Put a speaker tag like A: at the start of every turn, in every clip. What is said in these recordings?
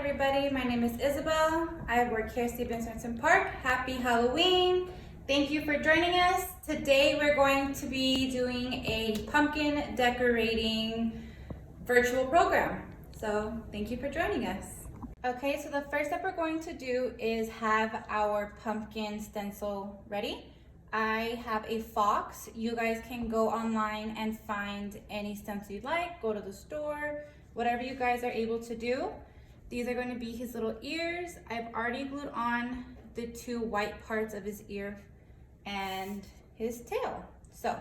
A: everybody. My name is Isabel. I work here at Stevenson Park. Happy Halloween. Thank you for joining us. Today we're going to be doing a pumpkin decorating virtual program. So thank you for joining us. Okay, so the first step we're going to do is have our pumpkin stencil ready. I have a fox. You guys can go online and find any stencil you'd like. Go to the store, whatever you guys are able to do. These are going to be his little ears. I've already glued on the two white parts of his ear and his tail. So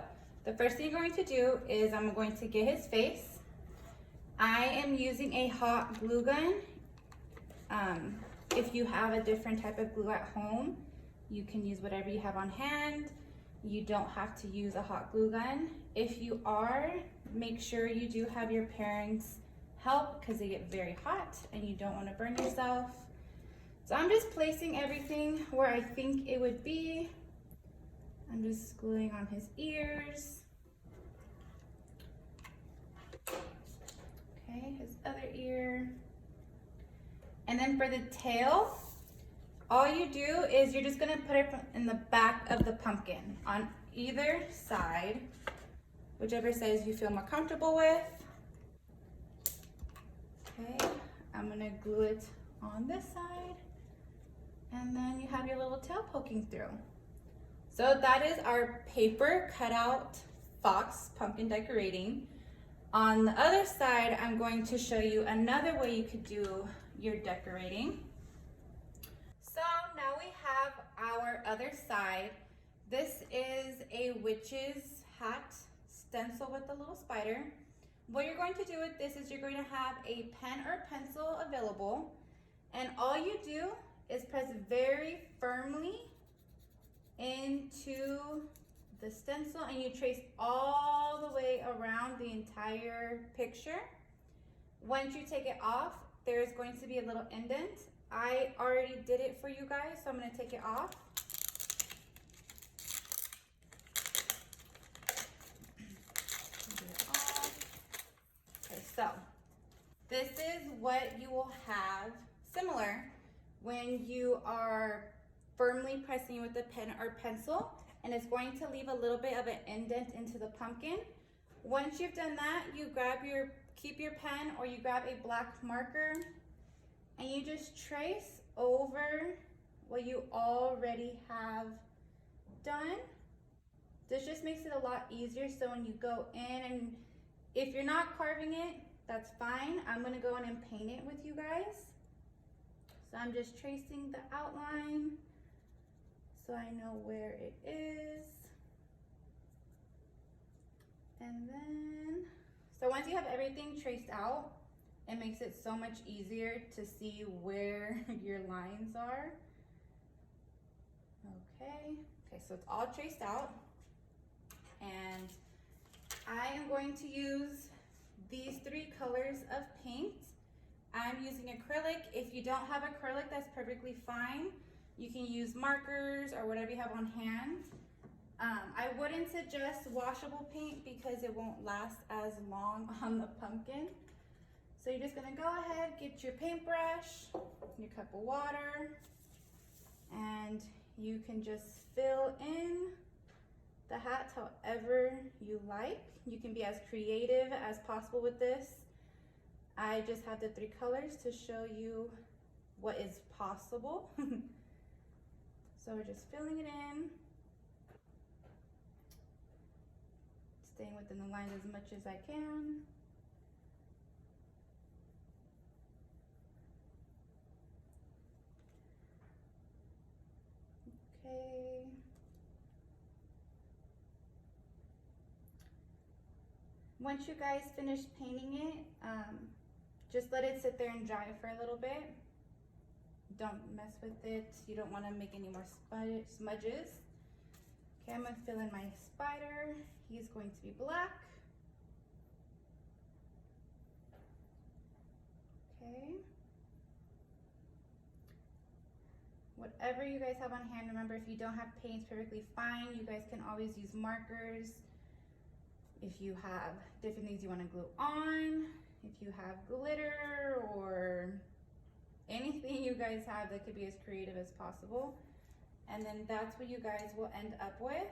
A: the first thing you're going to do is I'm going to get his face. I am using a hot glue gun. If you have a different type of glue at home, you can use whatever you have on hand. You don't have to use a hot glue gun. If you are, make sure you do have your parents help because they get very hot and you don't want to burn yourself. So I'm just placing everything where I think it would be. I'm just gluing on his ears. Okay, his other ear. And then for the tail, all you do is you're just gonna put it in the back of the pumpkin on either side, whichever size you feel more comfortable with. Okay, I'm gonna glue it on this side, and then you have your little tail poking through. So that is our paper cutout fox pumpkin decorating. On the other side, I'm going to show you another way you could do your decorating. So now we have our other side. This is a witch's hat stencil with a little spider. What you're going to do with this is you're going to have a pen or pencil available, and all you do is press very firmly into the stencil and you trace all the way around the entire picture. Once you take it off, there's going to be a little indent. I already did it for you guys, so I'm going to take it off. Okay, so this is what you will have similar when you are firmly pressing with the pen or pencil, and it's going to leave a little bit of an indent into the pumpkin. Once you've done that, you keep your pen or you grab a black marker and you just trace over what you already have done. This just makes it a lot easier, so when you go in, and if you're not carving it, that's fine. I'm gonna go in and paint it with you guys. So I'm just tracing the outline so I know where it is. And then, so once you have everything traced out, it makes it so much easier to see where your lines are. Okay, so it's all traced out. And I am going to use these three colors of paint. I'm using acrylic. If you don't have acrylic, that's perfectly fine. You can use markers or whatever you have on hand. I wouldn't suggest washable paint because it won't last as long on the pumpkin. So you're just gonna go ahead, get your paintbrush, your cup of water, and you can just fill in the hats however you like. You can be as creative as possible with this. I just have the three colors to show you what is possible. So we're just filling it in, staying within the lines as much as I can. Okay. Once you guys finish painting it, just let it sit there and dry for a little bit. Don't mess with it. You don't want to make any more smudges. Okay, I'm going to fill in my spider. He's going to be black. Okay. Whatever you guys have on hand, remember, if you don't have paint, it's perfectly fine. You guys can always use markers. If you have different things you want to glue on, if you have glitter or anything you guys have that could be as creative as possible. And then that's what you guys will end up with.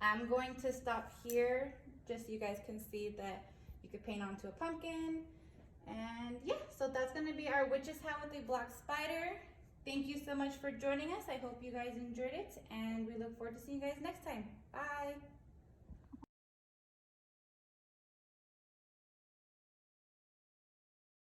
A: I'm going to stop here just so you guys can see that you could paint onto a pumpkin. And yeah, so that's gonna be our witch's hat with a black spider. Thank you so much for joining us. I hope you guys enjoyed it, and we look forward to seeing you guys next time. Bye.